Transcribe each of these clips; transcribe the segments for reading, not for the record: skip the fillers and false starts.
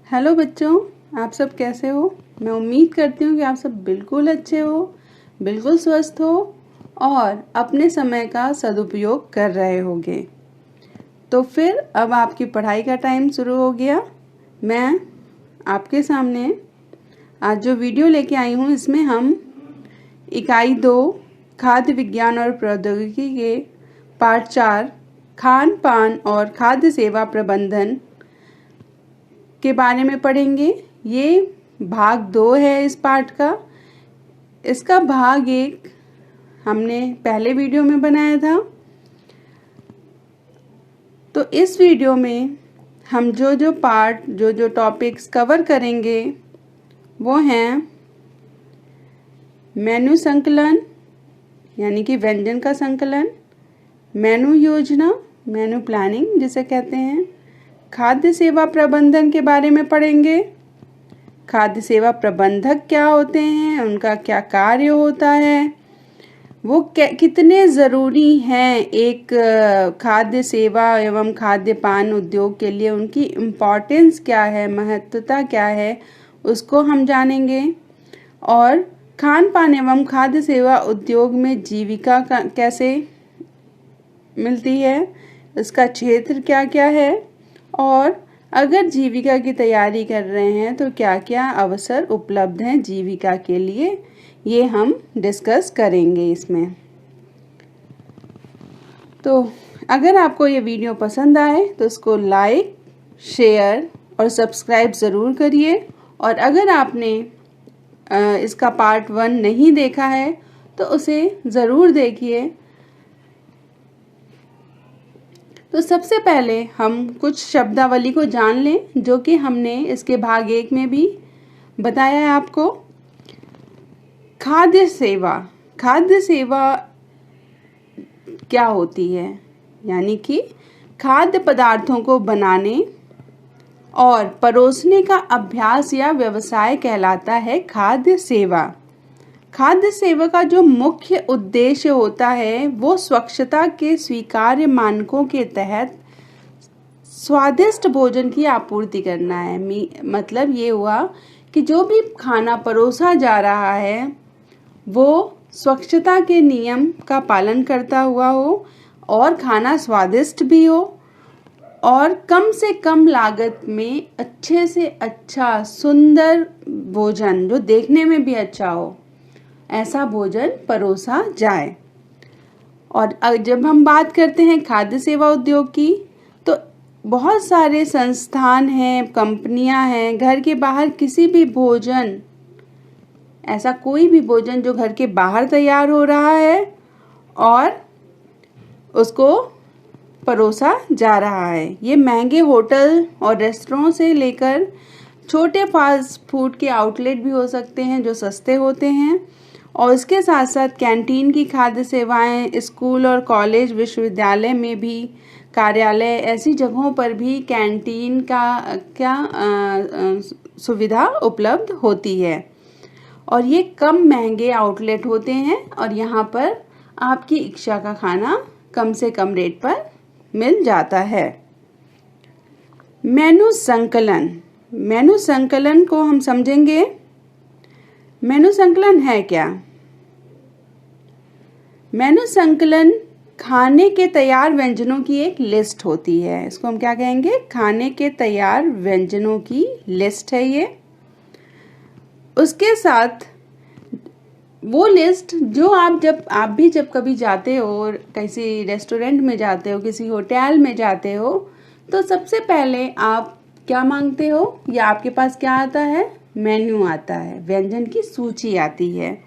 Hello बच्चों, आप सब कैसे हो। मैं उम्मीद करती हूँ कि आप सब बिल्कुल अच्छे हो, बिल्कुल स्वस्थ हो और अपने समय का सदुपयोग कर रहे होंगे। तो फिर अब आपकी पढ़ाई का टाइम शुरू हो गया। मैं आपके सामने आज जो वीडियो लेके आई हूँ, इसमें हम इकाई 2 खाद्य विज्ञान और प्रौद्योगिकी के पाठ 4 खान पान और खाद्य सेवा प्रबंधन के बारे में पढ़ेंगे। ये भाग 2 है इस पाठ का। इसका भाग 1 हमने पहले वीडियो में बनाया था। तो इस वीडियो में हम जो पार्ट जो टॉपिक्स कवर करेंगे वो हैं मेनू संकलन यानी कि व्यंजन का संकलन, मेनू योजना, मेनू प्लानिंग जिसे कहते हैं, खाद्य सेवा प्रबंधन के बारे में पढ़ेंगे। खाद्य सेवा प्रबंधक क्या होते हैं, उनका क्या कार्य होता है, वो कितने ज़रूरी हैं एक खाद्य सेवा एवं खाद्य पान उद्योग के लिए, उनकी इम्पोर्टेंस क्या है, महत्वता क्या है, उसको हम जानेंगे। और खान पान एवं खाद्य सेवा उद्योग में जीविका कैसे मिलती है, इसका क्षेत्र क्या क्या है, और अगर जीविका की तैयारी कर रहे हैं तो क्या क्या अवसर उपलब्ध हैं जीविका के लिए, ये हम डिस्कस करेंगे इसमें। तो अगर आपको ये वीडियो पसंद आए तो इसको लाइक, शेयर और सब्सक्राइब ज़रूर करिए। और अगर आपने इसका पार्ट 1 नहीं देखा है तो उसे ज़रूर देखिए। तो सबसे पहले हम कुछ शब्दावली को जान लें जो कि हमने इसके भाग 1 में भी बताया है आपको। खाद्य सेवा क्या होती है, यानी कि खाद्य पदार्थों को बनाने और परोसने का अभ्यास या व्यवसाय कहलाता है खाद्य सेवा। खाद्य सेवा का जो मुख्य उद्देश्य होता है वो स्वच्छता के स्वीकार्य मानकों के तहत स्वादिष्ट भोजन की आपूर्ति करना है। मतलब ये हुआ कि जो भी खाना परोसा जा रहा है वो स्वच्छता के नियम का पालन करता हुआ हो और खाना स्वादिष्ट भी हो और कम से कम लागत में अच्छे से अच्छा सुंदर भोजन जो देखने में भी अच्छा हो, ऐसा भोजन परोसा जाए। और जब हम बात करते हैं खाद्य सेवा उद्योग की तो बहुत सारे संस्थान हैं, कंपनियां हैं, घर के बाहर किसी भी भोजन, ऐसा कोई भी भोजन जो घर के बाहर तैयार हो रहा है और उसको परोसा जा रहा है। ये महंगे होटल और रेस्टोरेंट से लेकर छोटे फास्ट फूड के आउटलेट भी हो सकते हैं जो सस्ते होते हैं। और इसके साथ साथ कैंटीन की खाद्य सेवाएं, स्कूल और कॉलेज, विश्वविद्यालय में भी, कार्यालय, ऐसी जगहों पर भी कैंटीन का सुविधा उपलब्ध होती है। और ये कम महंगे आउटलेट होते हैं और यहाँ पर आपकी इच्छा का खाना कम से कम रेट पर मिल जाता है। मेनू संकलन को हम समझेंगे। मेनू संकलन है क्या? मेनू संकलन खाने के तैयार व्यंजनों की एक लिस्ट होती है। इसको हम क्या कहेंगे? खाने के तैयार व्यंजनों की लिस्ट है ये। उसके साथ वो लिस्ट जो आप भी जब कभी जाते हो और किसी रेस्टोरेंट में जाते हो, किसी होटल में जाते हो, तो सबसे पहले आप क्या मांगते हो या आपके पास क्या आता है? मेन्यू आता है, व्यंजन की सूची आती है।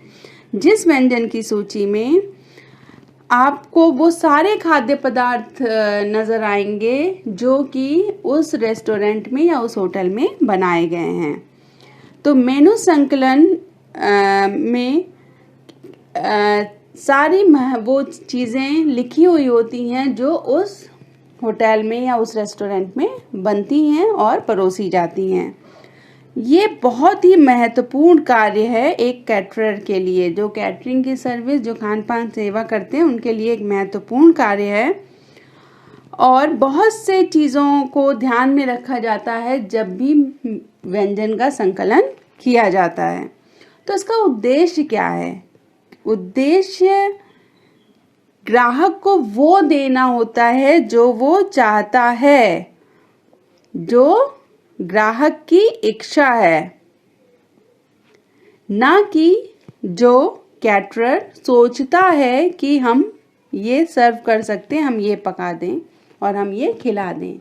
जिस व्यंजन की सूची में आपको वो सारे खाद्य पदार्थ नज़र आएंगे जो कि उस रेस्टोरेंट में या उस होटल में बनाए गए हैं। तो मेनू संकलन में सारी वो चीज़ें लिखी हुई होती हैं जो उस होटल में या उस रेस्टोरेंट में बनती हैं और परोसी जाती हैं। ये बहुत ही महत्वपूर्ण कार्य है एक कैटरर के लिए। जो कैटरिंग की सर्विस, जो खान पान सेवा करते हैं, उनके लिए एक महत्वपूर्ण कार्य है। और बहुत से चीज़ों को ध्यान में रखा जाता है जब भी व्यंजन का संकलन किया जाता है। तो इसका उद्देश्य क्या है? उद्देश्य ग्राहक को वो देना होता है जो वो चाहता है, जो ग्राहक की इच्छा है, ना कि जो कैटरर सोचता है कि हम ये सर्व कर सकते हैं, हम ये पका दें और हम ये खिला दें।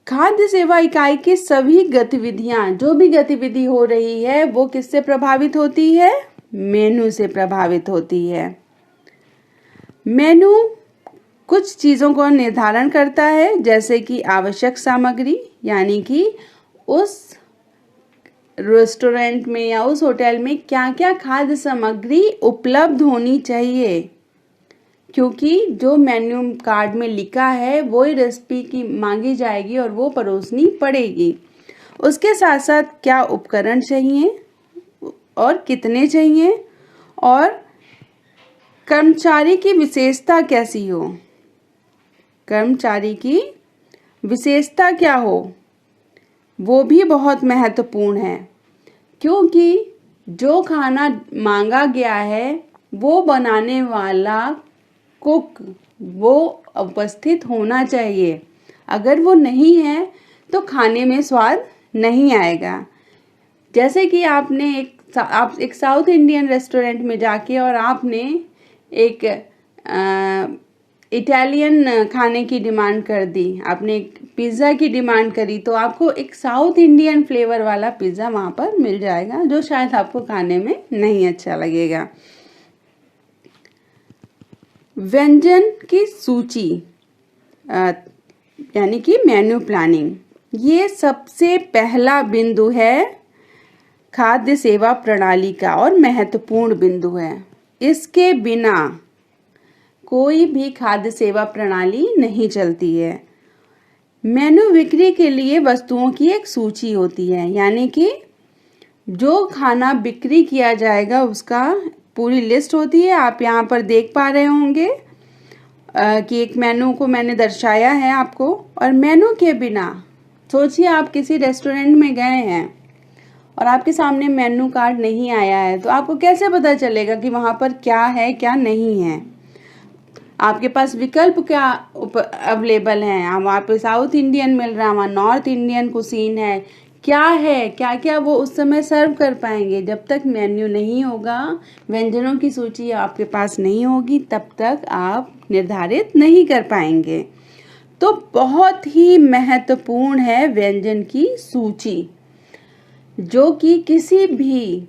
खाद्य सेवा इकाई की सभी गतिविधियां, जो भी गतिविधि हो रही है वो किससे प्रभावित होती है? मेनू से प्रभावित होती है। मेनू कुछ चीज़ों को निर्धारण करता है, जैसे कि आवश्यक सामग्री, यानी कि उस रेस्टोरेंट में या उस होटल में क्या क्या खाद्य सामग्री उपलब्ध होनी चाहिए, क्योंकि जो मेन्यू कार्ड में लिखा है वो ही रेसिपी की मांगी जाएगी और वो परोसनी पड़ेगी। उसके साथ साथ क्या उपकरण चाहिए और कितने चाहिए, और कर्मचारी की विशेषता कैसी हो, कर्मचारी की विशेषता क्या हो, वो भी बहुत महत्वपूर्ण है, क्योंकि जो खाना मांगा गया है वो बनाने वाला कुक वो उपस्थित होना चाहिए। अगर वो नहीं है तो खाने में स्वाद नहीं आएगा। जैसे कि आपने आप एक साउथ इंडियन रेस्टोरेंट में जाके और आपने एक इटालियन खाने की डिमांड कर दी, आपने एक पिज़्ज़ा की डिमांड करी, तो आपको एक साउथ इंडियन फ्लेवर वाला पिज़्ज़ा वहाँ पर मिल जाएगा, जो शायद आपको खाने में नहीं अच्छा लगेगा। व्यंजन की सूची यानी कि मेन्यू प्लानिंग, ये सबसे पहला बिंदु है खाद्य सेवा प्रणाली का और महत्वपूर्ण बिंदु है। इसके बिना कोई भी खाद्य सेवा प्रणाली नहीं चलती है। मेनू बिक्री के लिए वस्तुओं की एक सूची होती है, यानी कि जो खाना बिक्री किया जाएगा उसका पूरी लिस्ट होती है। आप यहाँ पर देख पा रहे होंगे कि एक मेनू को मैंने दर्शाया है आपको। और मेनू के बिना, सोचिए आप किसी रेस्टोरेंट में गए हैं और आपके सामने मेनू कार्ड नहीं आया है, तो आपको कैसे पता चलेगा कि वहाँ पर क्या है क्या नहीं है? आपके पास विकल्प क्या अवेलेबल हैं? वहाँ पे साउथ इंडियन मिल रहा है, वहाँ नॉर्थ इंडियन कुसीन है, क्या है, क्या क्या वो उस समय सर्व कर पाएंगे। जब तक मेन्यू नहीं होगा, व्यंजनों की सूची आपके पास नहीं होगी, तब तक आप निर्धारित नहीं कर पाएंगे। तो बहुत ही महत्वपूर्ण है व्यंजन की सूची, जो कि किसी भी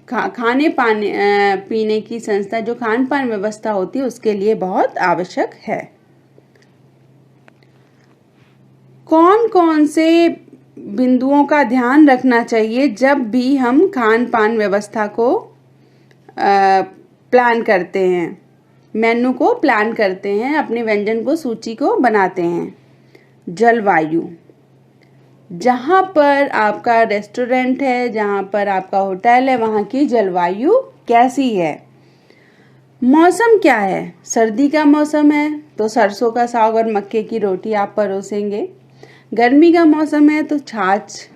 खाने पीने की संस्था, जो खान पान व्यवस्था होती है, उसके लिए बहुत आवश्यक है। कौन कौन से बिंदुओं का ध्यान रखना चाहिए जब भी हम खान पान व्यवस्था को प्लान करते हैं, मेन्यू को प्लान करते हैं, अपने व्यंजन को सूची को बनाते हैं? जलवायु, जहाँ पर आपका रेस्टोरेंट है, जहाँ पर आपका होटल है, वहाँ की जलवायु कैसी है? मौसम क्या है? सर्दी का मौसम है तो सरसों का साग और मक्के की रोटी आप परोसेंगे। गर्मी का मौसम है तो छाछ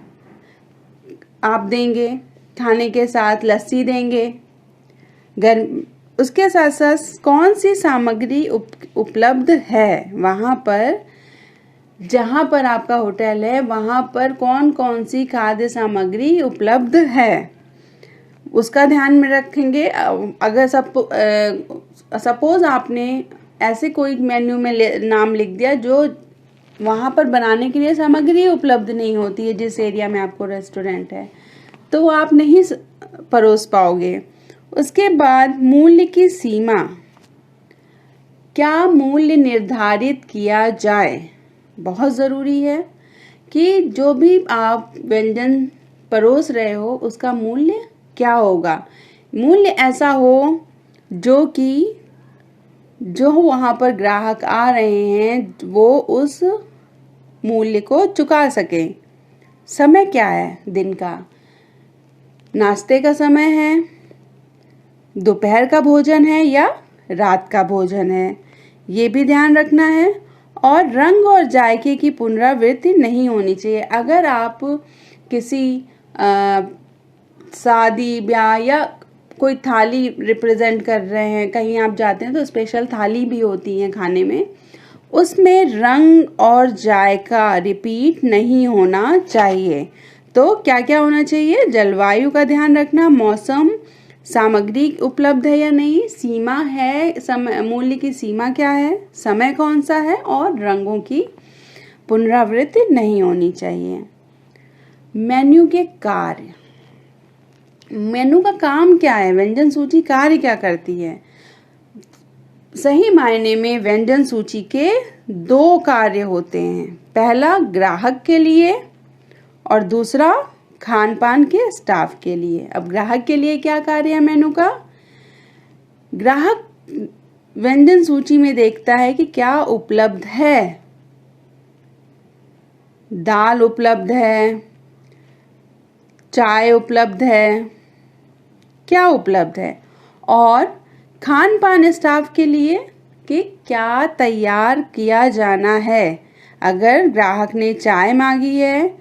आप देंगे, खाने के साथ लस्सी देंगे। उसके साथ साथ कौन सी सामग्री उपलब्ध है वहाँ पर, जहाँ पर आपका होटल है, वहाँ पर कौन कौन सी खाद्य सामग्री उपलब्ध है, उसका ध्यान में रखेंगे। अगर सपोज आपने ऐसे कोई मेन्यू में नाम लिख दिया जो वहाँ पर बनाने के लिए सामग्री उपलब्ध नहीं होती है, जिस एरिया में आपको रेस्टोरेंट है, तो वो आप नहीं परोस पाओगे। उसके बाद मूल्य की सीमा, क्या मूल्य निर्धारित किया जाए? बहुत ज़रूरी है कि जो भी आप व्यंजन परोस रहे हो उसका मूल्य क्या होगा। मूल्य ऐसा हो जो कि जो वहाँ पर ग्राहक आ रहे हैं वो उस मूल्य को चुका सकें। समय क्या है दिन का? नाश्ते का समय है, दोपहर का भोजन है या रात का भोजन है, ये भी ध्यान रखना है। और रंग और जायके की पुनरावृत्ति नहीं होनी चाहिए। अगर आप किसी शादी ब्याह या कोई थाली रिप्रेजेंट कर रहे हैं, कहीं आप जाते हैं तो स्पेशल थाली भी होती है खाने में, उसमें रंग और जायका रिपीट नहीं होना चाहिए। तो क्या क्या होना चाहिए? जलवायु का ध्यान रखना, मौसम, सामग्री उपलब्ध है या नहीं, सीमा है, समय, मूल्य की सीमा क्या है, समय कौन सा है, और रंगों की पुनरावृत्ति नहीं होनी चाहिए। मेन्यू के कार्य। मेनू का काम क्या है? व्यंजन सूची कार्य क्या करती है? सही मायने में व्यंजन सूची के 2 कार्य होते हैं। पहला ग्राहक के लिए और दूसरा खान पान के स्टाफ के लिए। अब ग्राहक के लिए क्या कार्य है मेनू का? ग्राहक व्यंजन सूची में देखता है कि क्या उपलब्ध है। दाल उपलब्ध है, चाय उपलब्ध है, क्या उपलब्ध है। और खान पान स्टाफ के लिए कि क्या तैयार किया जाना है। अगर ग्राहक ने चाय मांगी है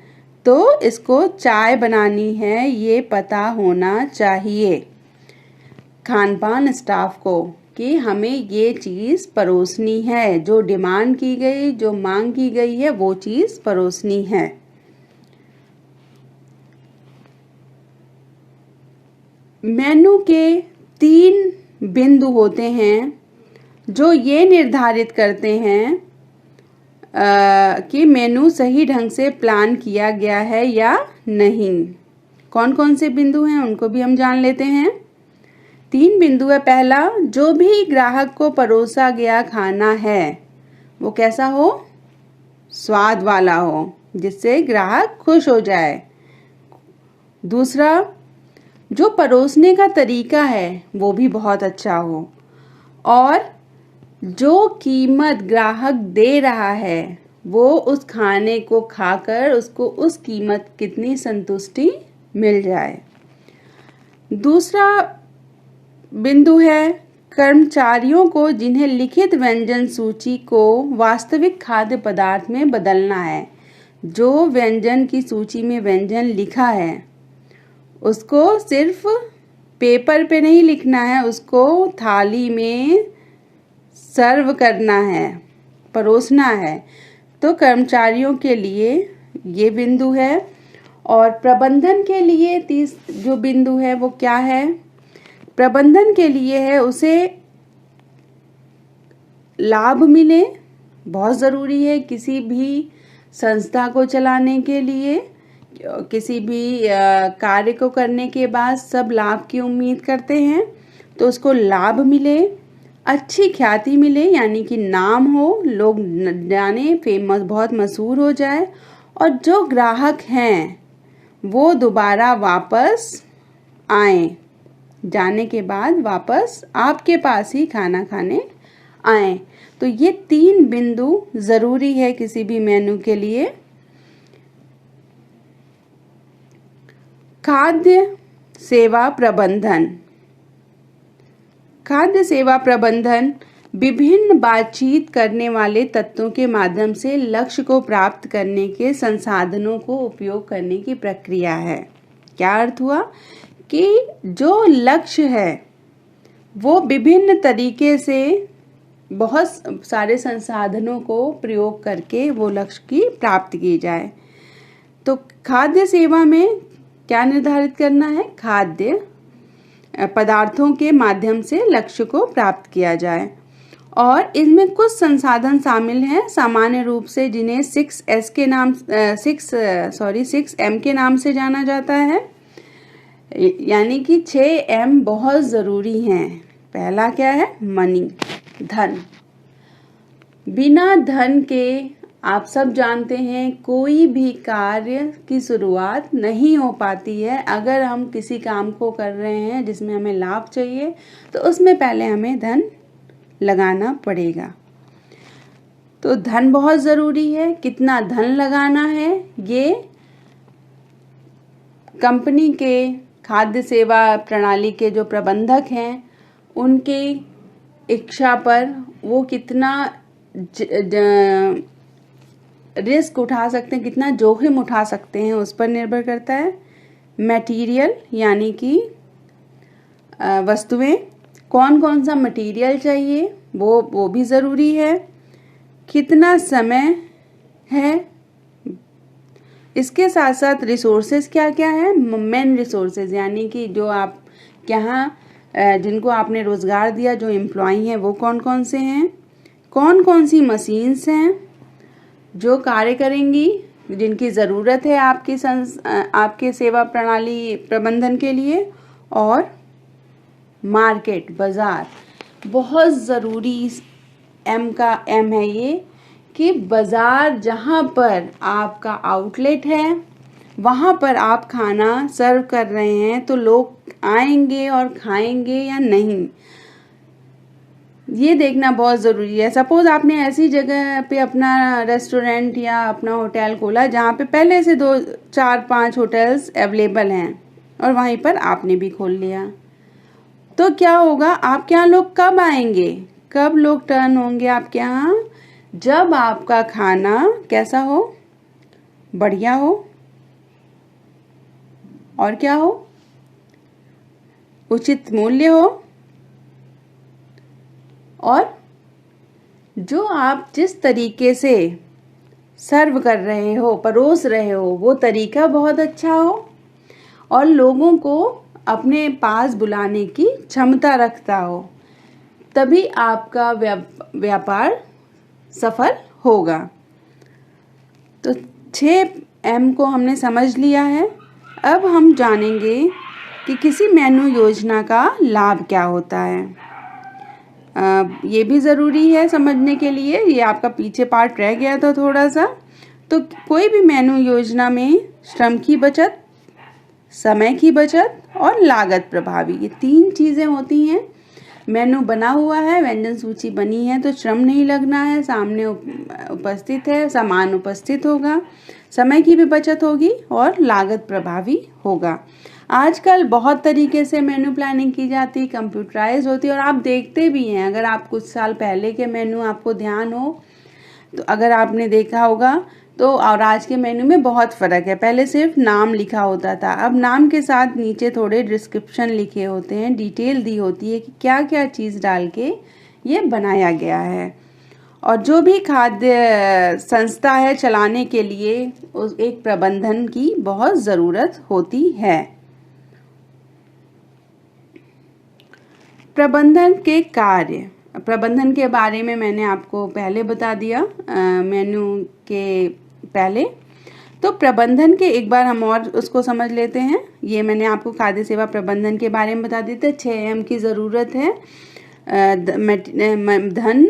तो इसको चाय बनानी है, ये पता होना चाहिए खान पान स्टाफ को कि हमें ये चीज़ परोसनी है, जो डिमांड की गई, जो मांग की गई है वो चीज़ परोसनी है। मेनू के 3 बिंदु होते हैं जो ये निर्धारित करते हैं कि मेनू सही ढंग से प्लान किया गया है या नहीं। कौन कौन से बिंदु हैं उनको भी हम जान लेते हैं। 3 बिंदु है। पहला, जो भी ग्राहक को परोसा गया खाना है वो कैसा हो? स्वाद वाला हो, जिससे ग्राहक खुश हो जाए। दूसरा, जो परोसने का तरीका है वो भी बहुत अच्छा हो, और जो कीमत ग्राहक दे रहा है वो उस खाने को खाकर उसको उस कीमत कितनी संतुष्टि मिल जाए। दूसरा बिंदु है कर्मचारियों को जिन्हें लिखित व्यंजन सूची को वास्तविक खाद्य पदार्थ में बदलना है। जो व्यंजन की सूची में व्यंजन लिखा है उसको सिर्फ पेपर पे नहीं लिखना है, उसको थाली में सर्व करना है, परोसना है। तो कर्मचारियों के लिए ये बिंदु है। और प्रबंधन के लिए जो बिंदु है वो क्या है? प्रबंधन के लिए है उसे लाभ मिले, बहुत ज़रूरी है। किसी भी संस्था को चलाने के लिए, किसी भी कार्य को करने के बाद सब लाभ की उम्मीद करते हैं, तो उसको लाभ मिले, अच्छी ख्याति मिले, यानी कि नाम हो, लोग जाने, फेमस, बहुत मशहूर हो जाए, और जो ग्राहक हैं वो दोबारा वापस आएं, जाने के बाद वापस आपके पास ही खाना खाने आएं। तो ये 3 बिंदु ज़रूरी है किसी भी मेनू के लिए। खाद्य सेवा प्रबंधन। खाद्य सेवा प्रबंधन विभिन्न बातचीत करने वाले तत्वों के माध्यम से लक्ष्य को प्राप्त करने के संसाधनों को उपयोग करने की प्रक्रिया है। क्या अर्थ हुआ? कि जो लक्ष्य है वो विभिन्न तरीके से बहुत सारे संसाधनों को प्रयोग करके वो लक्ष्य की प्राप्ति की जाए। तो खाद्य सेवा में क्या निर्धारित करना है? खाद्य पदार्थों के माध्यम से लक्ष्य को प्राप्त किया जाए। और इसमें कुछ संसाधन शामिल हैं सामान्य रूप से, जिन्हें 6M के नाम से जाना जाता है। यानी कि 6M बहुत ज़रूरी हैं। पहला क्या है? मनी, धन। बिना धन के आप सब जानते हैं कोई भी कार्य की शुरुआत नहीं हो पाती है। अगर हम किसी काम को कर रहे हैं जिसमें हमें लाभ चाहिए तो उसमें पहले हमें धन लगाना पड़ेगा। तो धन बहुत ज़रूरी है। कितना धन लगाना है ये कंपनी के खाद्य सेवा प्रणाली के जो प्रबंधक हैं उनके इच्छा पर वो कितना रिस्क उठा सकते हैं, कितना जोखिम उठा सकते हैं, उस पर निर्भर करता है। मटेरियल यानी कि वस्तुएं, कौन कौन सा मटेरियल चाहिए वो भी ज़रूरी है। कितना समय है, इसके साथ साथ रिसोर्सेज क्या क्या है, मेन रिसोर्सेज यानी कि जो आप यहाँ जिनको आपने रोज़गार दिया, जो एम्प्लॉई हैं वो कौन कौन से हैं, कौन कौन सी मशीन्स हैं जो कार्य करेंगी, जिनकी ज़रूरत है आपके सेवा प्रणाली प्रबंधन के लिए, और मार्केट, बाज़ार। बहुत ज़रूरी एम है ये कि बाज़ार जहाँ पर आपका आउटलेट है वहाँ पर आप खाना सर्व कर रहे हैं तो लोग आएंगे और खाएंगे या नहीं, ये देखना बहुत ज़रूरी है। सपोज़ आपने ऐसी जगह पे अपना रेस्टोरेंट या अपना होटल खोला जहाँ पे पहले से 2 4 5 होटल्स अवेलेबल हैं और वहीं पर आपने भी खोल लिया, तो क्या होगा, आपके यहाँ लोग कब आएंगे, कब लोग टर्न होंगे आपके यहाँ, जब आपका खाना कैसा हो, बढ़िया हो, और क्या हो, उचित मूल्य हो, और जो आप जिस तरीके से सर्व कर रहे हो, परोस रहे हो, वो तरीका बहुत अच्छा हो और लोगों को अपने पास बुलाने की क्षमता रखता हो, तभी आपका व्यापार सफल होगा। तो 6M को हमने समझ लिया है। अब हम जानेंगे कि किसी मेनू योजना का लाभ क्या होता है। ये भी ज़रूरी है समझने के लिए, ये आपका पीछे पार्ट रह गया था थोड़ा सा। तो कोई भी मेनू योजना में श्रम की बचत, समय की बचत और लागत प्रभावी, ये 3 चीज़ें होती हैं। मेनू बना हुआ है, व्यंजन सूची बनी है, तो श्रम नहीं लगना है, सामने उपस्थित है, सामान उपस्थित होगा, समय की भी बचत होगी और लागत प्रभावी होगा। आजकल बहुत तरीके से मेनू प्लानिंग की जाती है, कंप्यूटराइज होती है, और आप देखते भी हैं, अगर आप कुछ साल पहले के मेनू आपको ध्यान हो तो अगर आपने देखा होगा तो, और आज के मेनू में बहुत फ़र्क है। पहले सिर्फ नाम लिखा होता था, अब नाम के साथ नीचे थोड़े डिस्क्रिप्शन लिखे होते हैं, डिटेल दी होती है कि क्या क्या चीज़ डाल के ये बनाया गया है। और जो भी खाद्य संस्था है चलाने के लिए उस एक प्रबंधन की बहुत ज़रूरत होती है। प्रबंधन के कार्य, प्रबंधन के बारे में मैंने आपको पहले बता दिया मेनू के पहले। तो प्रबंधन के एक बार हम और उसको समझ लेते हैं। ये मैंने आपको खाद्य सेवा प्रबंधन के बारे में बता देते। 6M की ज़रूरत है, धन,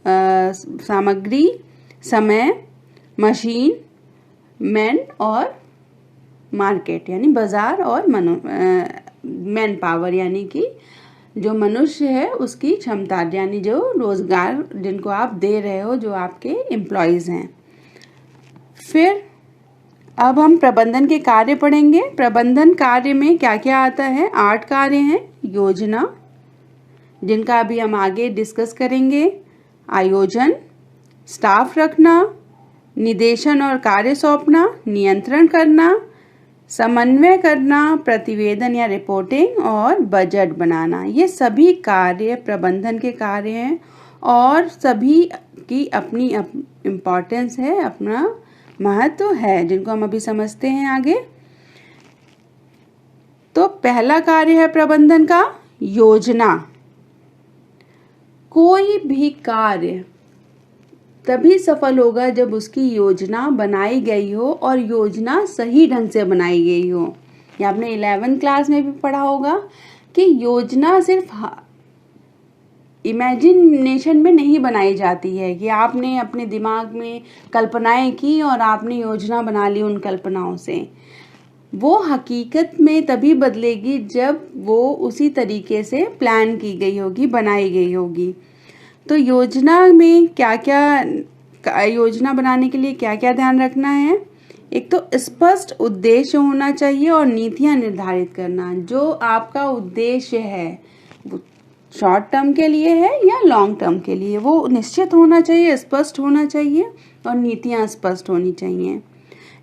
सामग्री, समय, मशीन, मैन और मार्केट यानी बाज़ार, और मैन पावर यानी कि जो मनुष्य है उसकी क्षमता, यानी जो रोज़गार जिनको आप दे रहे हो, जो आपके एम्प्लॉयज़ हैं। फिर अब हम प्रबंधन के कार्य पढ़ेंगे। प्रबंधन कार्य में क्या क्या आता है? 8 कार्य हैं। योजना, जिनका अभी हम आगे डिस्कस करेंगे। आयोजन, स्टाफ रखना, निदेशन और कार्य सौंपना, नियंत्रण करना, समन्वय करना, प्रतिवेदन या रिपोर्टिंग, और बजट बनाना। ये सभी कार्य प्रबंधन के कार्य हैं और सभी की अपनी इम्पोर्टेंस है, अपना महत्व है, जिनको हम अभी समझते हैं आगे। तो पहला कार्य है प्रबंधन का योजना। कोई भी कार्य तभी सफल होगा जब उसकी योजना बनाई गई हो और योजना सही ढंग से बनाई गई हो। ये आपने 11th क्लास में भी पढ़ा होगा कि योजना सिर्फ इमेजिनेशन में नहीं बनाई जाती है कि आपने अपने दिमाग में कल्पनाएं की और आपने योजना बना ली उन कल्पनाओं से। वो हकीकत में तभी बदलेगी जब वो उसी तरीके से प्लान की गई होगी, बनाई गई होगी। तो योजना में क्या क्या, योजना बनाने के लिए क्या क्या ध्यान रखना है? एक तो स्पष्ट उद्देश्य होना चाहिए और नीतियां निर्धारित करना। जो आपका उद्देश्य है, वो शॉर्ट टर्म के लिए है या लॉन्ग टर्म के लिए, वो निश्चित होना चाहिए, स्पष्ट होना चाहिए और नीतियाँ स्पष्ट होनी चाहिए।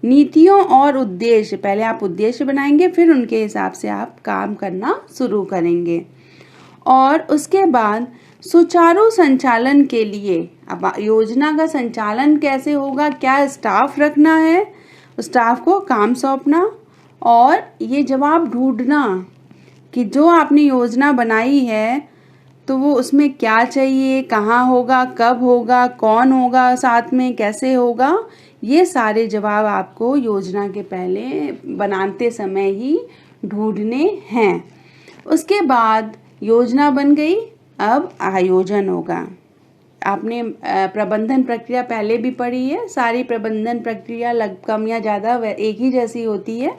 नीतियों और उद्देश्य, पहले आप उद्देश्य बनाएंगे फिर उनके हिसाब से आप काम करना शुरू करेंगे। और उसके बाद सुचारू संचालन के लिए, अब योजना का संचालन कैसे होगा, क्या स्टाफ रखना है, स्टाफ को काम सौंपना और ये जवाब ढूंढना कि जो आपने योजना बनाई है तो वो उसमें क्या चाहिए, कहाँ होगा, कब होगा, कौन होगा साथ में, कैसे होगा, ये सारे जवाब आपको योजना के पहले बनाते समय ही ढूंढने हैं। उसके बाद योजना बन गई, अब आयोजन होगा। आपने प्रबंधन प्रक्रिया पहले भी पढ़ी है, सारी प्रबंधन प्रक्रिया कम या ज़्यादा एक ही जैसी होती है।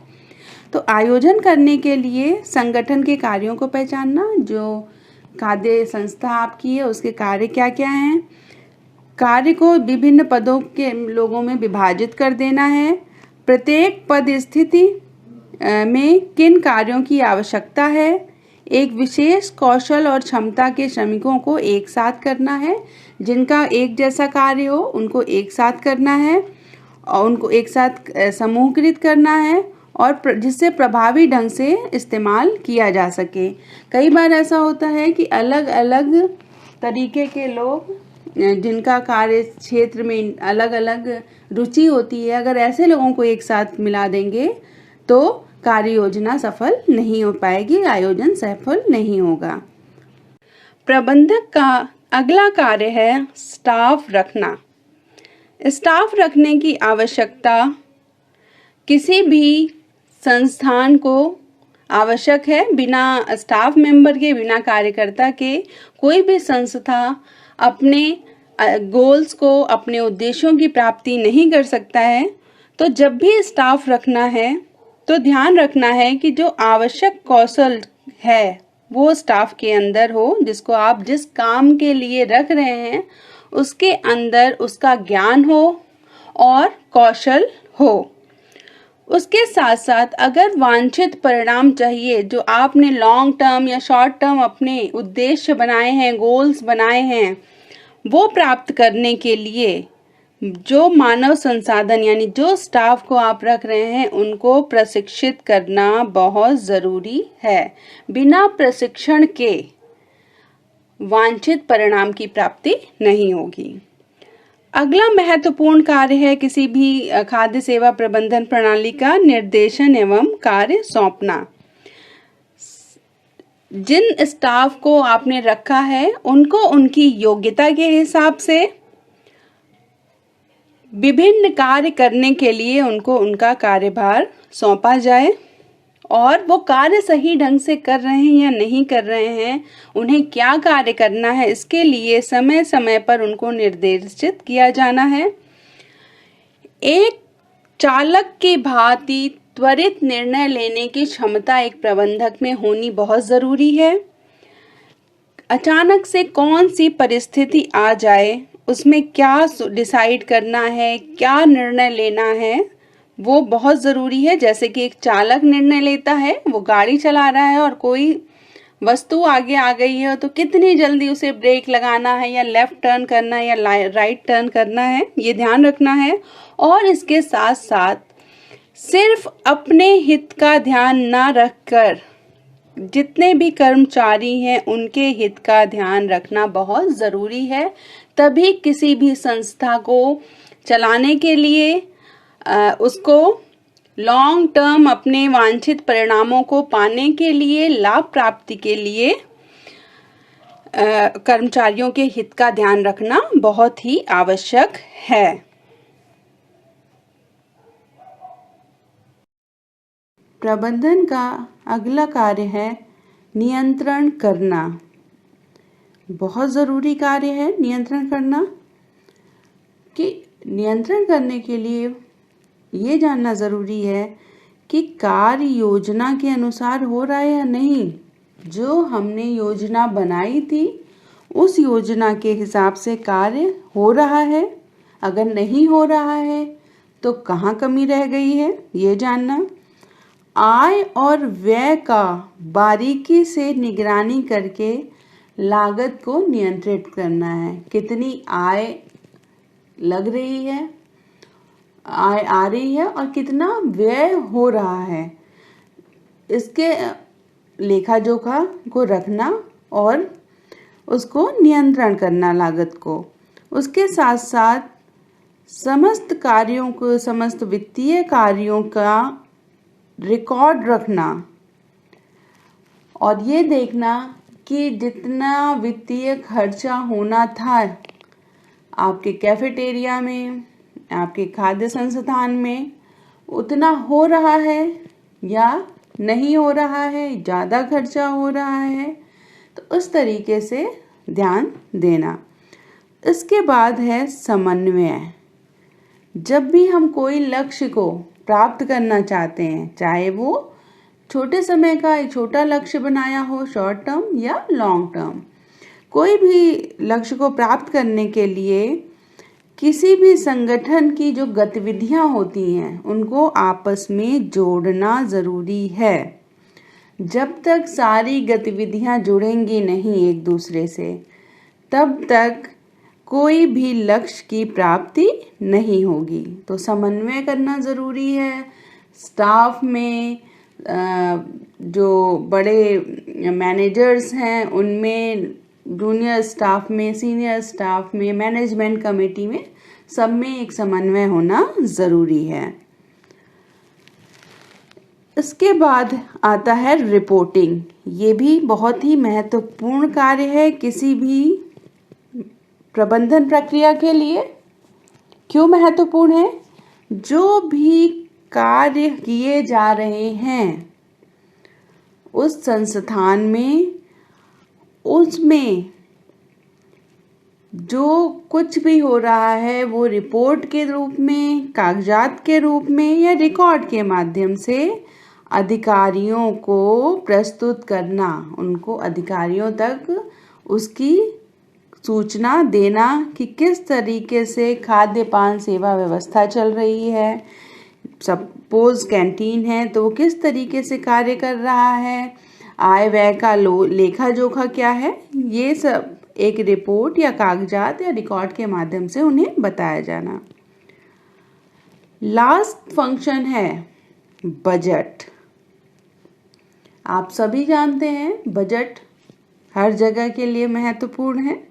तो आयोजन करने के लिए संगठन के कार्यों को पहचानना, जो खाद्य संस्था आपकी है उसके कार्य क्या क्या हैं, कार्य को विभिन्न पदों के लोगों में विभाजित कर देना है, प्रत्येक पद स्थिति में किन कार्यों की आवश्यकता है, एक विशेष कौशल और क्षमता के श्रमिकों को एक साथ करना है, जिनका एक जैसा कार्य हो उनको एक साथ करना है और उनको एक साथ समूहकृत करना है और जिससे प्रभावी ढंग से इस्तेमाल किया जा सके। कई बार ऐसा होता है कि अलग अलग तरीके के लोग जिनका कार्य क्षेत्र में अलग अलग रुचि होती है, अगर ऐसे लोगों को एक साथ मिला देंगे तो कार्य योजना सफल नहीं हो पाएगी, आयोजन सफल नहीं होगा। प्रबंधक का अगला कार्य है स्टाफ रखना। स्टाफ रखने की आवश्यकता किसी भी संस्थान को आवश्यक है। बिना स्टाफ मेंबर के, बिना कार्यकर्ता के कोई भी संस्था अपने गोल्स को, अपने उद्देश्यों की प्राप्ति नहीं कर सकता है। तो जब भी स्टाफ रखना है तो ध्यान रखना है कि जो आवश्यक कौशल है वो स्टाफ के अंदर हो, जिसको आप जिस काम के लिए रख रहे हैं उसके अंदर उसका ज्ञान हो और कौशल हो। उसके साथ साथ अगर वांछित परिणाम चाहिए, जो आपने लॉन्ग टर्म या शॉर्ट टर्म अपने उद्देश्य बनाए हैं, गोल्स बनाए हैं, वो प्राप्त करने के लिए जो मानव संसाधन यानी जो स्टाफ को आप रख रहे हैं उनको प्रशिक्षित करना बहुत ज़रूरी है। बिना प्रशिक्षण के वांछित परिणाम की प्राप्ति नहीं होगी। अगला महत्वपूर्ण कार्य है किसी भी खाद्य सेवा प्रबंधन प्रणाली का निर्देशन एवं कार्य सौंपना। जिन स्टाफ को आपने रखा है उनको उनकी योग्यता के हिसाब से विभिन्न कार्य करने के लिए उनको उनका कार्यभार सौंपा जाए और वो कार्य सही ढंग से कर रहे हैं या नहीं कर रहे हैं, उन्हें क्या कार्य करना है, इसके लिए समय समय पर उनको निर्देशित किया जाना है। एक चालक की भांति त्वरित निर्णय लेने की क्षमता एक प्रबंधक में होनी बहुत ज़रूरी है। अचानक से कौन सी परिस्थिति आ जाए, उसमें क्या डिसाइड करना है, क्या निर्णय लेना है, वो बहुत ज़रूरी है। जैसे कि एक चालक निर्णय लेता है, वो गाड़ी चला रहा है और कोई वस्तु आगे आ गई है तो कितनी जल्दी उसे ब्रेक लगाना है या लेफ्ट टर्न करना है या राइट टर्न करना है, ये ध्यान रखना है। और इसके साथ साथ सिर्फ अपने हित का ध्यान ना रखकर जितने भी कर्मचारी हैं उनके हित का ध्यान रखना बहुत ज़रूरी है। तभी किसी भी संस्था को चलाने के लिए उसको लॉन्ग टर्म अपने वांछित परिणामों को पाने के लिए, लाभ प्राप्ति के लिए कर्मचारियों के हित का ध्यान रखना बहुत ही आवश्यक है। प्रबंधन का अगला कार्य है नियंत्रण करना। बहुत ज़रूरी कार्य है नियंत्रण करना। कि नियंत्रण करने के लिए ये जानना ज़रूरी है कि कार्य योजना के अनुसार हो रहा है या नहीं। जो हमने योजना बनाई थी उस योजना के हिसाब से कार्य हो रहा है, अगर नहीं हो रहा है तो कहाँ कमी रह गई है, ये जानना। आय और व्यय का बारीकी से निगरानी करके लागत को नियंत्रित करना है। कितनी आय लग रही है, आय आ रही है और कितना व्यय हो रहा है, इसके लेखा जोखा को रखना और उसको नियंत्रण करना लागत को। उसके साथ साथ समस्त कार्यों को, समस्त वित्तीय कार्यों का रिकॉर्ड रखना और ये देखना कि जितना वित्तीय खर्चा होना था आपके कैफेटेरिया में, आपके खाद्य संस्थान में, उतना हो रहा है या नहीं हो रहा है, ज़्यादा खर्चा हो रहा है, तो उस तरीके से ध्यान देना। इसके बाद है समन्वय। जब भी हम कोई लक्ष्य को प्राप्त करना चाहते हैं, चाहे वो छोटे समय का एक छोटा लक्ष्य बनाया हो, शॉर्ट टर्म या लॉन्ग टर्म, कोई भी लक्ष्य को प्राप्त करने के लिए किसी भी संगठन की जो गतिविधियां होती हैं उनको आपस में जोड़ना ज़रूरी है। जब तक सारी गतिविधियां जुड़ेंगी नहीं एक दूसरे से, तब तक कोई भी लक्ष्य की प्राप्ति नहीं होगी। तो समन्वय करना ज़रूरी है। स्टाफ में जो बड़े मैनेजर्स हैं उनमें, जूनियर स्टाफ में, सीनियर स्टाफ में, मैनेजमेंट कमेटी में, सब में एक समन्वय होना ज़रूरी है। इसके बाद आता है रिपोर्टिंग। ये भी बहुत ही महत्वपूर्ण कार्य है किसी भी प्रबंधन प्रक्रिया के लिए। क्यों महत्वपूर्ण है? जो भी कार्य किए जा रहे हैं उस संस्थान में, उसमें जो कुछ भी हो रहा है वो रिपोर्ट के रूप में, कागजात के रूप में या रिकॉर्ड के माध्यम से अधिकारियों को प्रस्तुत करना, उनको अधिकारियों तक उसकी सूचना देना कि किस तरीके से खाद्य पान सेवा व्यवस्था चल रही है। सपोज कैंटीन है तो वो किस तरीके से कार्य कर रहा है, आय व्यय का लेखा जोखा क्या है, ये सब एक रिपोर्ट या कागजात या रिकॉर्ड के माध्यम से उन्हें बताया जाना। लास्ट फंक्शन है बजट। आप सभी जानते हैं बजट हर जगह के लिए महत्वपूर्ण है।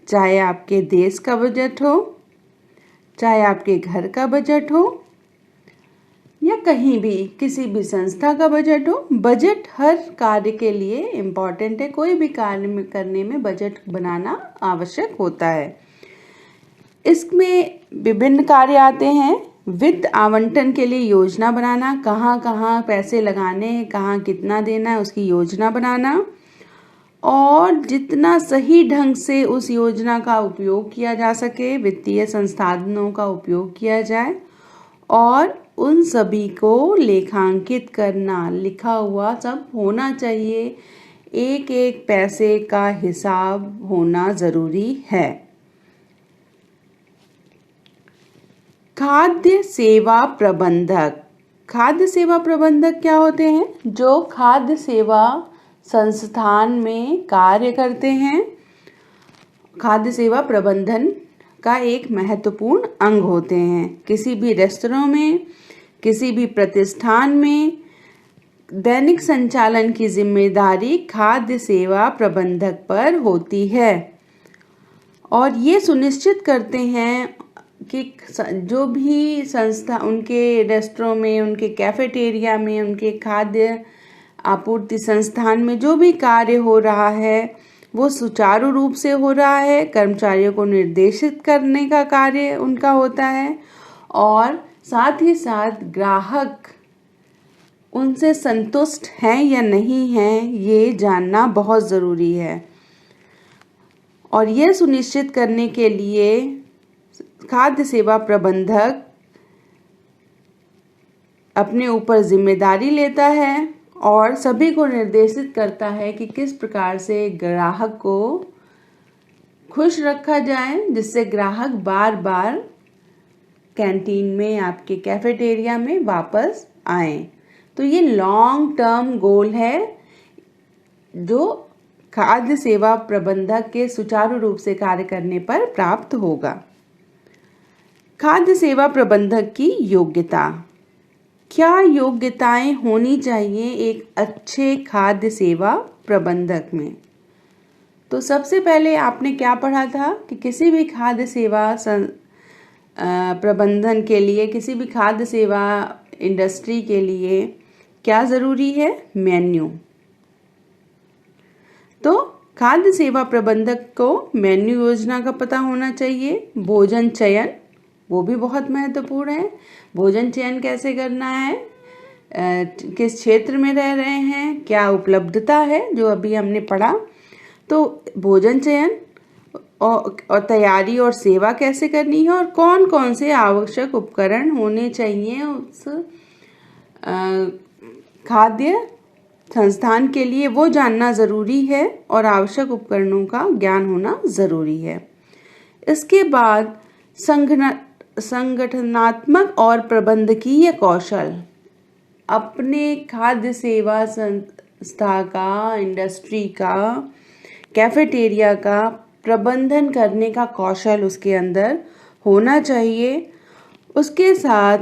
चाहे आपके देश का बजट हो, चाहे आपके घर का बजट हो या कहीं भी किसी भी संस्था का बजट हो, बजट हर कार्य के लिए इम्पॉर्टेंट है। कोई भी कार्य करने में बजट बनाना आवश्यक होता है। इसमें विभिन्न कार्य आते हैं। वित्त आवंटन के लिए योजना बनाना, कहाँ कहाँ पैसे लगाने हैं, कहाँ कितना देना है, उसकी योजना बनाना और जितना सही ढंग से उस योजना का उपयोग किया जा सके, वित्तीय संसाधनों का उपयोग किया जाए और उन सभी को लेखांकित करना, लिखा हुआ सब होना चाहिए। एक एक पैसे का हिसाब होना ज़रूरी है। खाद्य सेवा प्रबंधक। खाद्य सेवा प्रबंधक क्या होते हैं? जो खाद्य सेवा संस्थान में कार्य करते हैं। खाद्य सेवा प्रबंधन का एक महत्वपूर्ण अंग होते हैं। किसी भी रेस्तरां में, किसी भी प्रतिष्ठान में दैनिक संचालन की जिम्मेदारी खाद्य सेवा प्रबंधक पर होती है और ये सुनिश्चित करते हैं कि जो भी संस्था उनके रेस्टोरों में, उनके कैफेटेरिया में, उनके खाद्य आपूर्ति संस्थान में जो भी कार्य हो रहा है वो सुचारू रूप से हो रहा है। कर्मचारियों को निर्देशित करने का कार्य उनका होता है और साथ ही साथ ग्राहक उनसे संतुष्ट हैं या नहीं हैं ये जानना बहुत ज़रूरी है। और ये सुनिश्चित करने के लिए खाद्य सेवा प्रबंधक अपने ऊपर जिम्मेदारी लेता है और सभी को निर्देशित करता है कि किस प्रकार से ग्राहक को खुश रखा जाए जिससे ग्राहक बार बार कैंटीन में, आपके कैफेटेरिया में वापस आए। तो ये लॉन्ग टर्म गोल है जो खाद्य सेवा प्रबंधक के सुचारू रूप से कार्य करने पर प्राप्त होगा। खाद्य सेवा प्रबंधक की योग्यता। क्या योग्यताएं होनी चाहिए एक अच्छे खाद्य सेवा प्रबंधक में? तो सबसे पहले आपने क्या पढ़ा था कि किसी भी खाद्य सेवा प्रबंधन के लिए, किसी भी खाद्य सेवा इंडस्ट्री के लिए क्या ज़रूरी है? मेन्यू। तो खाद्य सेवा प्रबंधक को मेन्यू योजना का पता होना चाहिए। भोजन चयन, वो भी बहुत महत्वपूर्ण है। भोजन चयन कैसे करना है, किस क्षेत्र में रह रहे हैं, क्या उपलब्धता है, जो अभी हमने पढ़ा। तो भोजन चयन और तैयारी और सेवा कैसे करनी है, और कौन कौन से आवश्यक उपकरण होने चाहिए उस खाद्य संस्थान के लिए, वो जानना ज़रूरी है और आवश्यक उपकरणों का ज्ञान होना ज़रूरी है। इसके बाद संगठनात्मक और प्रबंधकीय कौशल। अपने खाद्य सेवा संस्था का, इंडस्ट्री का, कैफेटेरिया का प्रबंधन करने का कौशल उसके अंदर होना चाहिए। उसके साथ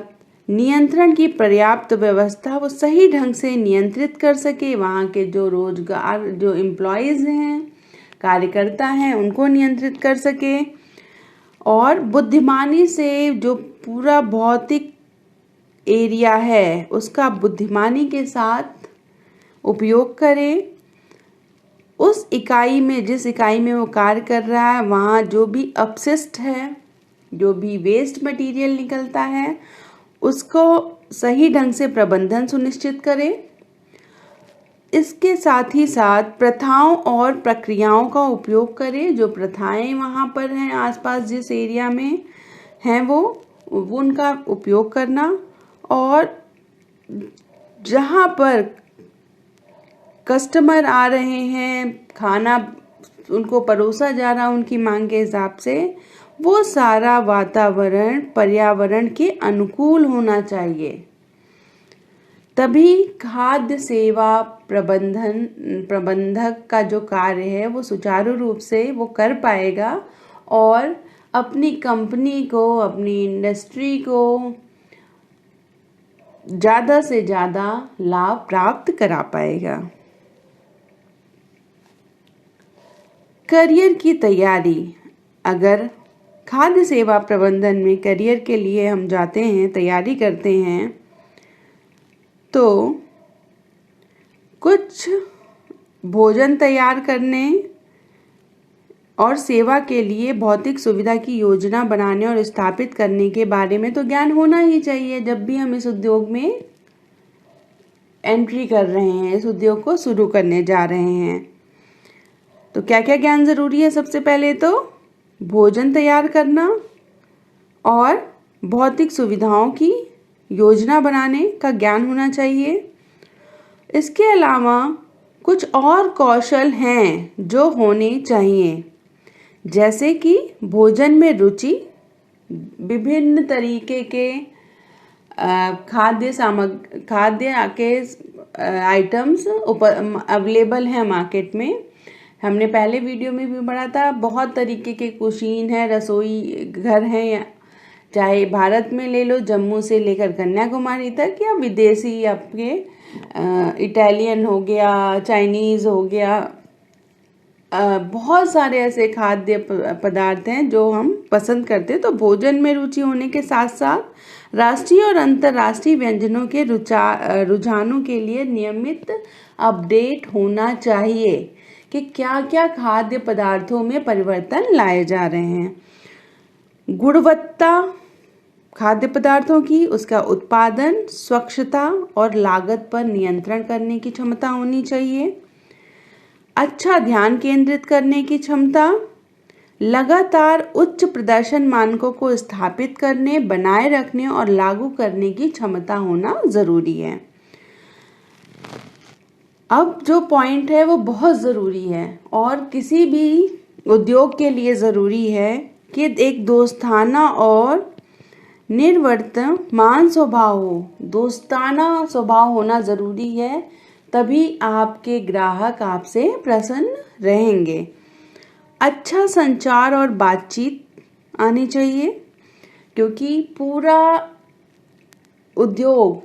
नियंत्रण की पर्याप्त व्यवस्था, वो सही ढंग से नियंत्रित कर सके। वहाँ के जो एम्प्लॉयज़ हैं, कार्यकर्ता हैं, उनको नियंत्रित कर सके। और बुद्धिमानी से जो पूरा भौतिक एरिया है उसका बुद्धिमानी के साथ उपयोग करे। उस इकाई में, जिस इकाई में वो कार्य कर रहा है, वहाँ जो भी अपशिष्ट है, जो भी वेस्ट मटेरियल निकलता है, उसको सही ढंग से प्रबंधन सुनिश्चित करे। इसके साथ ही साथ प्रथाओं और प्रक्रियाओं का उपयोग करे। जो प्रथाएं वहाँ पर हैं, आसपास जिस एरिया में हैं, वो उनका उपयोग करना। और जहाँ पर कस्टमर आ रहे हैं, खाना उनको परोसा जा रहा उनकी मांग के हिसाब से, वो सारा वातावरण पर्यावरण के अनुकूल होना चाहिए। तभी खाद्य सेवा प्रबंधक का जो कार्य है वो सुचारू रूप से वो कर पाएगा और अपनी कंपनी को, अपनी इंडस्ट्री को ज़्यादा से ज़्यादा लाभ प्राप्त करा पाएगा। करियर की तैयारी। अगर खाद्य सेवा प्रबंधन में करियर के लिए हम जाते हैं, तैयारी करते हैं, तो कुछ भोजन तैयार करने और सेवा के लिए भौतिक सुविधा की योजना बनाने और स्थापित करने के बारे में तो ज्ञान होना ही चाहिए। जब भी हम इस उद्योग में एंट्री कर रहे हैं, इस उद्योग को शुरू करने जा रहे हैं, तो क्या क्या ज्ञान ज़रूरी है? सबसे पहले तो भोजन तैयार करना और भौतिक सुविधाओं की योजना बनाने का ज्ञान होना चाहिए। इसके अलावा कुछ और कौशल हैं जो होने चाहिए, जैसे कि भोजन में रुचि, विभिन्न तरीके के खाद्य के आइटम्स अवेलेबल हैं मार्केट में। हमने पहले वीडियो में भी पढ़ा था, बहुत तरीके के कुशीन है, रसोई घर हैं, चाहे भारत में ले लो, जम्मू से लेकर कन्याकुमारी तक, या विदेशी आपके इटालियन हो गया, चाइनीज़ हो गया, बहुत सारे ऐसे खाद्य पदार्थ हैं जो हम पसंद करते हैं। तो भोजन में रुचि होने के साथ साथ राष्ट्रीय और अंतर्राष्ट्रीय व्यंजनों के रुझानों के लिए नियमित अपडेट होना चाहिए कि क्या क्या खाद्य पदार्थों में परिवर्तन लाए जा रहे हैं। गुणवत्ता खाद्य पदार्थों की, उसका उत्पादन, स्वच्छता और लागत पर नियंत्रण करने की क्षमता होनी चाहिए। अच्छा ध्यान केंद्रित करने की क्षमता, लगातार उच्च प्रदर्शन मानकों को स्थापित करने, बनाए रखने और लागू करने की क्षमता होना ज़रूरी है। अब जो पॉइंट है वो बहुत ज़रूरी है और किसी भी उद्योग के लिए ज़रूरी है कि एक दोस्ताना और निर्वर्तमान स्वभाव हो। दोस्ताना स्वभाव होना ज़रूरी है, तभी आपके ग्राहक आपसे प्रसन्न रहेंगे। अच्छा संचार और बातचीत आनी चाहिए, क्योंकि पूरा उद्योग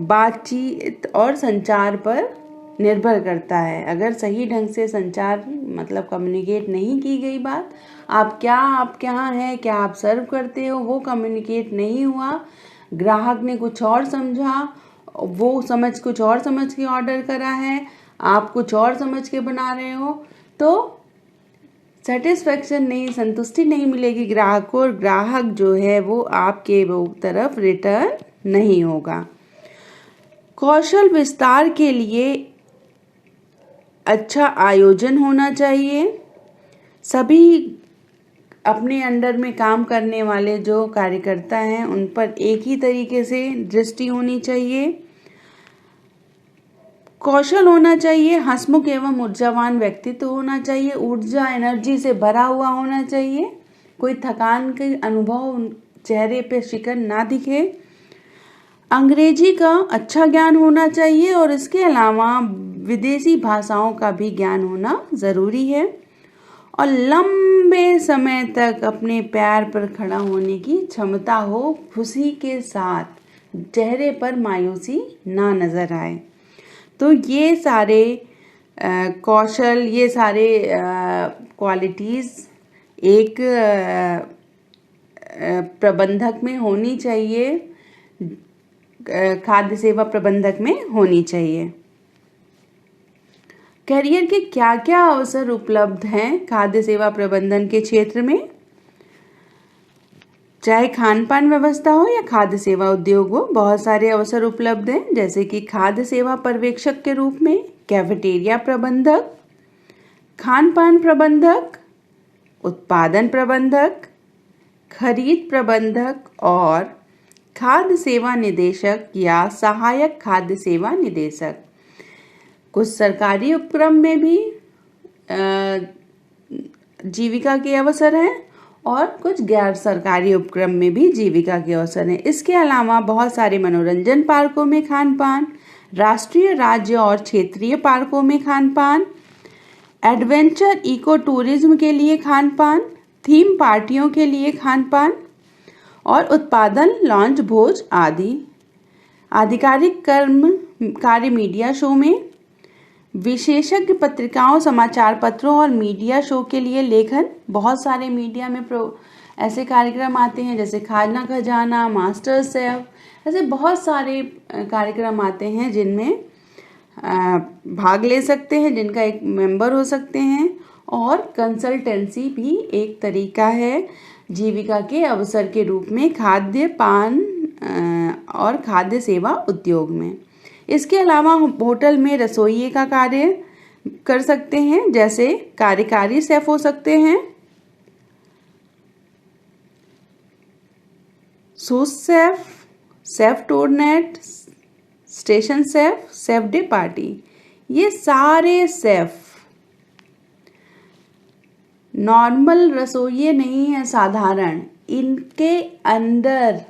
बातचीत और संचार पर निर्भर करता है। अगर सही ढंग से संचार मतलब कम्युनिकेट नहीं की गई बात, आप कहाँ हैं, क्या आप सर्व करते हो, वो कम्युनिकेट नहीं हुआ, ग्राहक ने कुछ और समझा, वो कुछ और समझ के ऑर्डर करा है, आप कुछ और समझ के बना रहे हो, तो सेटिस्फेक्शन नहीं, संतुष्टि नहीं मिलेगी ग्राहक को, और ग्राहक जो है वो आपके वो तरफ रिटर्न नहीं होगा। कौशल विस्तार के लिए अच्छा आयोजन होना चाहिए। सभी अपने अंडर में काम करने वाले जो कार्यकर्ता हैं उन पर एक ही तरीके से दृष्टि होनी चाहिए। कौशल होना चाहिए, हंसमुख एवं ऊर्जावान व्यक्तित्व होना चाहिए, ऊर्जा एनर्जी से भरा हुआ होना चाहिए, कोई थकान के अनुभव चेहरे पे शिकन ना दिखे। अंग्रेजी का अच्छा ज्ञान होना चाहिए और इसके अलावा विदेशी भाषाओं का भी ज्ञान होना ज़रूरी है, और लंबे समय तक अपने पैर पर खड़ा होने की क्षमता हो, खुशी के साथ, चेहरे पर मायूसी ना नज़र आए। तो ये सारे कौशल, ये सारे क्वालिटीज़ एक प्रबंधक में होनी चाहिए, खाद्य सेवा प्रबंधक में होनी चाहिए। करियर के क्या क्या अवसर उपलब्ध हैं खाद्य सेवा प्रबंधन के क्षेत्र में? चाहे खान पान व्यवस्था हो या खाद्य सेवा उद्योग हो, बहुत सारे अवसर उपलब्ध हैं, जैसे कि खाद्य सेवा पर्यवेक्षक के रूप में कैफेटेरिया प्रबंधक, खान पान प्रबंधक, उत्पादन प्रबंधक, खरीद प्रबंधक और खाद्य सेवा निदेशक या सहायक खाद्य सेवा निदेशक। कुछ सरकारी उपक्रम में भी जीविका के अवसर हैं और कुछ गैर सरकारी उपक्रम में भी जीविका के अवसर हैं। इसके अलावा बहुत सारे मनोरंजन पार्कों में खान पान, राष्ट्रीय, राज्य और क्षेत्रीय पार्कों में खान पान, एडवेंचर इको टूरिज्म के लिए खान पान, थीम पार्टियों के लिए खान पान और उत्पादन लॉन्च भोज आदि। आधिकारिक कार्य मीडिया शो में, विशेषज्ञ पत्रिकाओं, समाचार पत्रों और मीडिया शो के लिए लेखन। बहुत सारे मीडिया में ऐसे कार्यक्रम आते हैं जैसे खाना खजाना, मास्टर शेफ, ऐसे बहुत सारे कार्यक्रम आते हैं जिनमें भाग ले सकते हैं, जिनका एक मेंबर हो सकते हैं। और कंसल्टेंसी भी एक तरीका है जीविका के अवसर के रूप में खाद्य पान और खाद्य सेवा उद्योग में। इसके अलावा होटल में रसोइये का कार्य कर सकते हैं, जैसे कार्यकारी शेफ हो सकते हैं, sous chef, chef tournant, station chef, chef de partie. ये सारे शेफ नॉर्मल रसोइये नहीं है, साधारण, इनके अंदर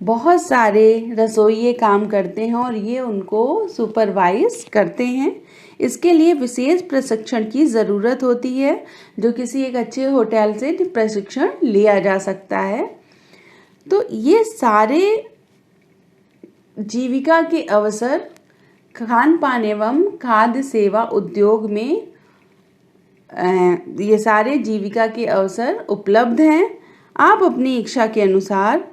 बहुत सारे रसोइये काम करते हैं और ये उनको सुपरवाइज करते हैं। इसके लिए विशेष प्रशिक्षण की ज़रूरत होती है, जो किसी एक अच्छे होटल से प्रशिक्षण लिया जा सकता है। तो ये सारे जीविका के अवसर खान पान एवं खाद्य सेवा उद्योग में ये सारे जीविका के अवसर उपलब्ध हैं। आप अपनी इच्छा के अनुसार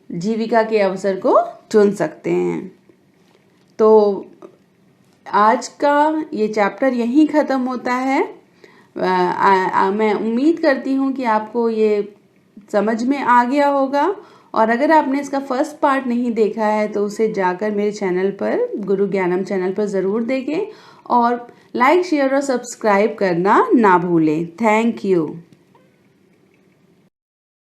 जीविका के अवसर को चुन सकते हैं। तो आज का ये चैप्टर यहीं ख़त्म होता है। मैं उम्मीद करती हूँ कि आपको ये समझ में आ गया होगा, और अगर आपने इसका फर्स्ट पार्ट नहीं देखा है तो उसे जाकर मेरे चैनल पर, गुरु ज्ञानम चैनल पर ज़रूर देखें, और लाइक, शेयर और सब्सक्राइब करना ना भूलें। Thank you.